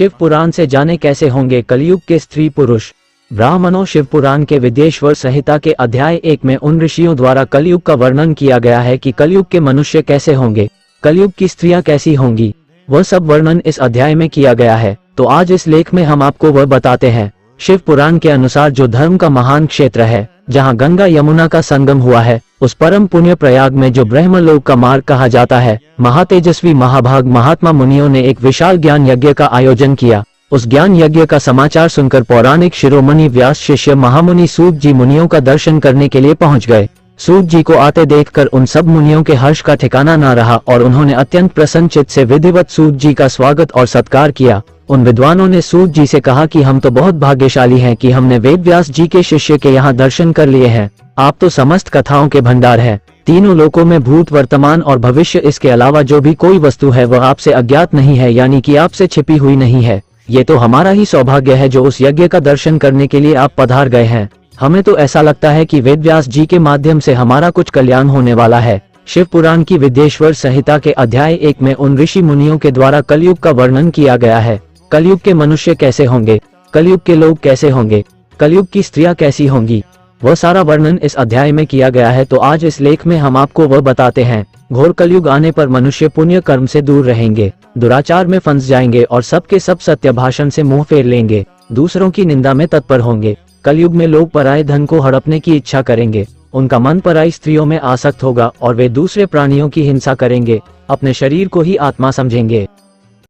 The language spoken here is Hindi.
शिव पुराण से जाने कैसे होंगे कलयुग के स्त्री पुरुष। ब्राह्मणों, शिव पुराण के विदेश्वर संहिता के अध्याय 1 में उन ऋषियों द्वारा कलयुग का वर्णन किया गया है कि कलयुग के मनुष्य कैसे होंगे, कलयुग की स्त्रियां कैसी होंगी, वह सब वर्णन इस अध्याय में किया गया है। तो आज इस लेख में हम आपको वह बताते हैं। शिव पुराण के अनुसार जो धर्म का महान क्षेत्र है, जहां गंगा यमुना का संगम हुआ है, उस परम पुण्य प्रयाग में जो ब्रह्मलोक का मार्ग कहा जाता है, महातेजस्वी महाभाग महात्मा मुनियों ने एक विशाल ज्ञान यज्ञ का आयोजन किया। उस ज्ञान यज्ञ का समाचार सुनकर पौराणिक शिरोमणि व्यास शिष्य महामुनि सूत जी मुनियों का दर्शन करने के लिए पहुंच गए। सूत जी को आते देखकर उन सब मुनियों के हर्ष का ठिकाना न रहा और उन्होंने अत्यंत प्रसन्नचित्त से विधिवत सूत जी का स्वागत और सत्कार किया। उन विद्वानों ने सूत जी से कहा कि हम तो बहुत भाग्यशाली हैं कि हमने वेद व्यास जी के शिष्य के यहाँ दर्शन कर लिए हैं। आप तो समस्त कथाओं के भंडार हैं। तीनों लोकों में भूत, वर्तमान और भविष्य, इसके अलावा जो भी कोई वस्तु है वह आपसे अज्ञात नहीं है, यानी कि आपसे छिपी हुई नहीं है। ये तो हमारा ही सौभाग्य है जो उस यज्ञ का दर्शन करने के लिए आप पधार गए हैं। हमें तो ऐसा लगता है कि वेद व्यास जी के माध्यम से हमारा कुछ कल्याण होने वाला है। शिव पुराण की विदेश्वर संहिता के अध्याय 1 में उन ऋषि मुनियों के द्वारा कलयुग का वर्णन किया गया है। कलयुग के मनुष्य कैसे होंगे, कलयुग के लोग कैसे होंगे, कलयुग की स्त्रियां कैसी होंगी, वह सारा वर्णन इस अध्याय में किया गया है। तो आज इस लेख में हम आपको वह बताते हैं। घोर कलयुग आने पर मनुष्य पुण्य कर्म से दूर रहेंगे, दुराचार में फंस जाएंगे और सबके सब सत्य भाषण से मुंह फेर लेंगे, दूसरों की निंदा में तत्पर होंगे। कलयुग में लोग पराये धन को हड़पने की इच्छा करेंगे, उनका मन पराई स्त्रियों में आसक्त होगा और वे दूसरे प्राणियों की हिंसा करेंगे, अपने शरीर को ही आत्मा समझेंगे।